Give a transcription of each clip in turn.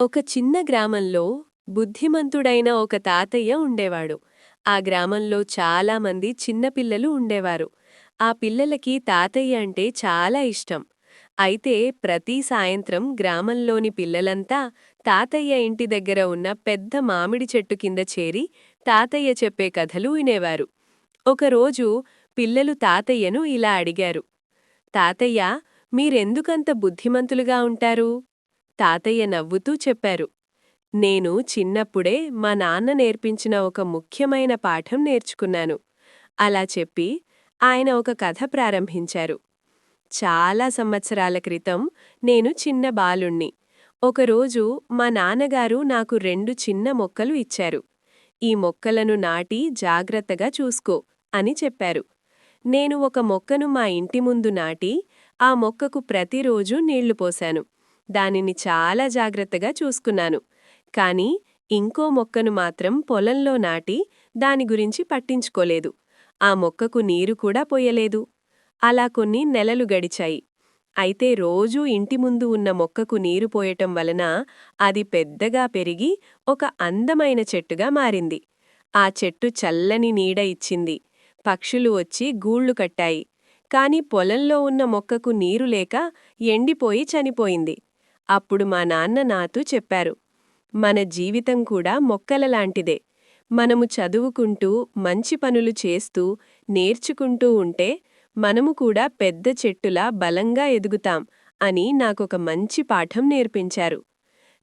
ఒక చిన్న గ్రామంలో బుద్ధిమంతుడైన ఒక తాతయ్య ఉండేవాడు. ఆ గ్రామంలో చాలామంది చిన్నపిల్లలు ఉండేవారు. ఆ పిల్లలకి తాతయ్య అంటే చాలా ఇష్టం. అయితే ప్రతి సాయంత్రం గ్రామంలోని పిల్లలంతా తాతయ్య ఇంటి దగ్గర ఉన్న పెద్ద మామిడి చెట్టు కింద చేరి తాతయ్య చెప్పే కథలు వినేవారు. ఒకరోజు పిల్లలు తాతయ్యను ఇలా అడిగారు. తాతయ్య, మీరెందుకంత బుద్ధిమంతులుగా ఉంటారు? తాతయ్య నవ్వుతూ చెప్పారు. నేను చిన్నప్పుడే మా నాన్న నేర్పించిన ఒక ముఖ్యమైన పాఠం నేర్చుకున్నాను. అలా చెప్పి ఆయన ఒక కథ ప్రారంభించారు. చాలా సంవత్సరాల క్రితం నేను చిన్న బాలుణ్ణి. ఒకరోజు మా నాన్నగారు నాకు 2 చిన్న మొక్కలు ఇచ్చారు. ఈ మొక్కలను నాటి జాగ్రత్తగా చూసుకో అని చెప్పారు. నేను ఒక మొక్కను మా ఇంటి ముందు నాటి, ఆ మొక్కకు ప్రతిరోజూ నీళ్లు పోశాను. దానిని చాలా జాగ్రత్తగా చూసుకున్నాను. కానీ ఇంకో మొక్కను మాత్రం పొలంలో నాటి, దాని గురించి పట్టించుకోలేదు. ఆ మొక్కకు నీరు కూడా పొయ్యలేదు. అలా కొన్ని నెలలు గడిచాయి. అయితే రోజూ ఇంటి ముందు ఉన్న మొక్కకు నీరు పోయటం వలన అది పెద్దగా పెరిగి ఒక అందమైన చెట్టుగా మారింది. ఆ చెట్టు చల్లని నీడ ఇచ్చింది. పక్షులు వచ్చి గూళ్లు కట్టాయి. కాని పొలంలో ఉన్న మొక్కకు నీరు లేక ఎండిపోయి చనిపోయింది. అప్పుడు మా నాన్న నాతో చెప్పారు. మన జీవితం కూడా మొక్కలలాంటిదే. మనము చదువుకుంటూ, మంచి పనులు చేస్తూ, నేర్చుకుంటూ ఉంటే మనము కూడా పెద్ద చెట్టులా బలంగా ఎదుగుతాం అని నాకొక మంచి పాఠం నేర్పించారు.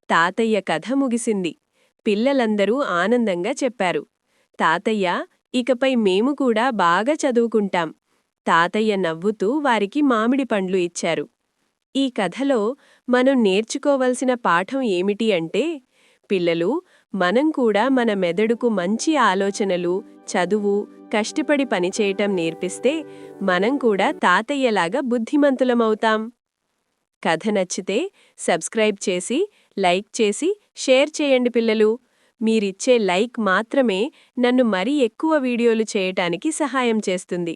తాతయ్య కథ ముగిసింది. పిల్లలందరూ ఆనందంగా చెప్పారు. తాతయ్య, ఇకపై మేము కూడా బాగా చదువుకుంటాం. తాతయ్య నవ్వుతూ వారికి మామిడి పండ్లు ఇచ్చారు. ఈ కథలో మనం నేర్చుకోవలసిన పాఠం ఏమిటి అంటే, పిల్లలు, మనం కూడా మన మెదడుకు మంచి ఆలోచనలు, చదువు, కష్టపడి పనిచేయటం నేర్పిస్తే మనం కూడా తాతయ్యలాగా బుద్ధిమంతులమవుతాం. కథ నచ్చితే సబ్స్క్రైబ్ చేసి, లైక్ చేసి, షేర్ చేయండి పిల్లలు. మీరిచ్చే లైక్ మాత్రమే నన్ను మరీ ఎక్కువ వీడియోలు చేయటానికి సహాయం చేస్తుంది.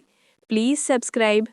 Please subscribe.